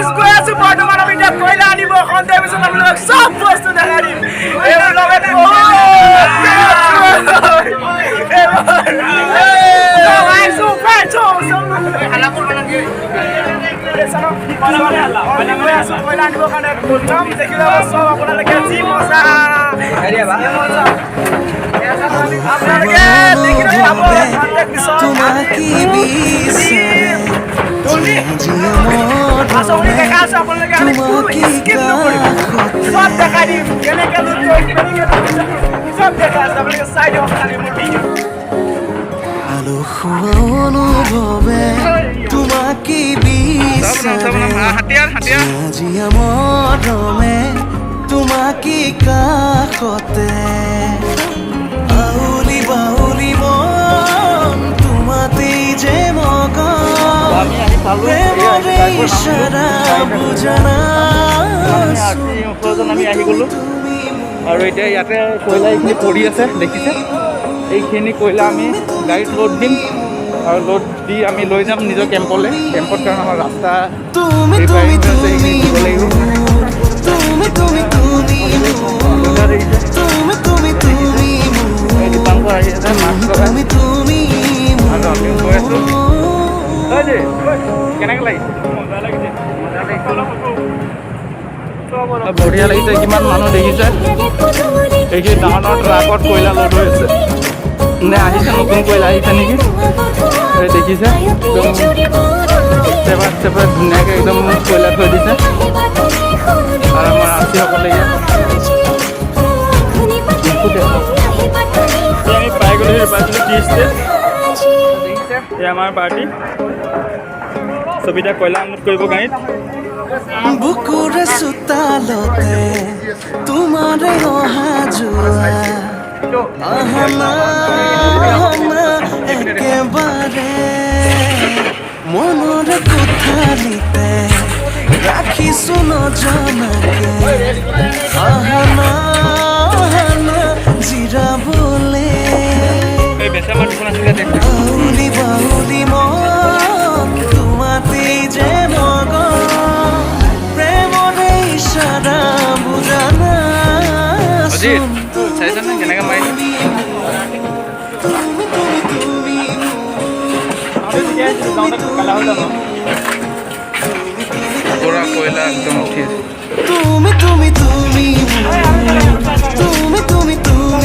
guys গৈ আছো বৰ্তমান আমি এতিয়া কয়লা আনিব সন্ধিয়া পিছত আপোনালোকক চব বস্তু দেখাই দিম এইবোৰ লগত অনুভৱে তোমাকে বিচাৰে জিয়া মৰমে তোমাকে কাষতে আউলি বাউলি মন তোমাতেই যে মগন প্ৰেমৰে ইশাৰা বুজানা আমি আহি গ'লো আৰু এতিয়া ইয়াতে কয়লা এইখিনি পৰি আছে দেখিছে এইখিনি কয়লা আমি গাড়ীত লোড দিম আৰু লোড দি আমি লৈ যাম নিজৰ কেম্পলৈ কেম্পত কাৰণ আমাৰ ৰাস্তা দীপাংকৰ আহি আছে মাছ আৰু আমিও গৈ আছোঁ কেনেকৈ লাগিছে বঢ়িয়া লাগিছে কিমান মানুহ দেখিছে এইখিনি ডাঙৰ ডাঙৰ ট্ৰাকত কয়লা লোড হৈ আছে নে আহিছে নতুন কয়লা আহিছে নেকি দেখিছে একদম ষ্টেপাৰ ষ্টেপাৰ ধুনীয়াকৈ একদম কয়লা থৈ দিছে আৰু আমাৰ আশীসকলে ইয়াত আমি পাই গ'লো টি ষ্টেট দেখিছে এই আমাৰ পাৰ্টি ছবিটা কয়লা আনলোড কৰিব গাড়ীত বুকুৰ চোতালতে তোমাৰে অহা যোৱা আহনা একেবাৰে মনৰ কোঠালিতে ৰাখিছো নজনাকে আহনা জিৰাবলে বাউলি বাউলি মন তোমাতেই যে মগন প্ৰেমৰে ইশাৰা বুজানা কেনেকৈ মাৰি পুৰা কয়লা একদম উঠি আছে তুমি তুমি তুমি তুমি তুমি তুমি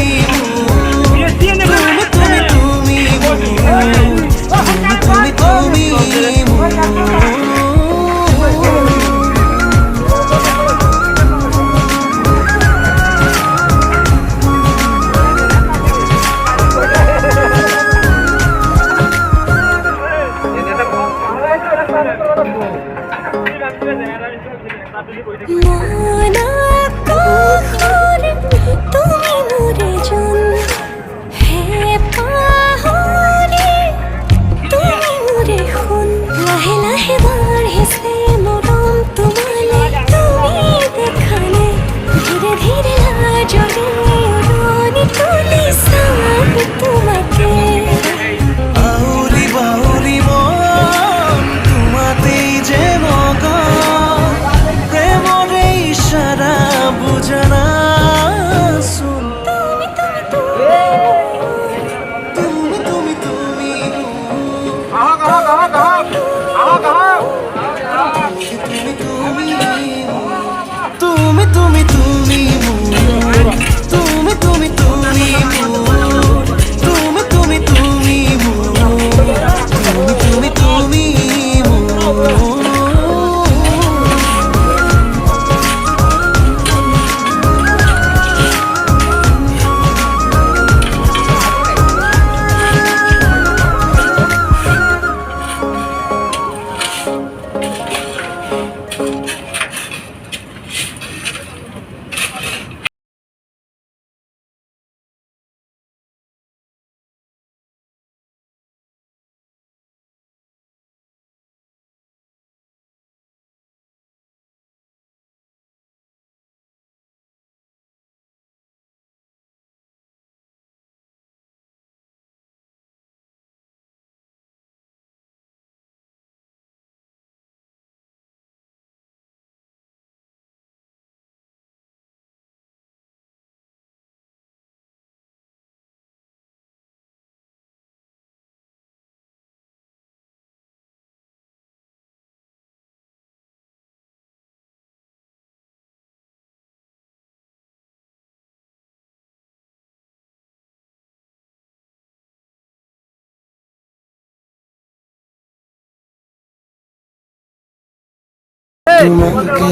তোমাকে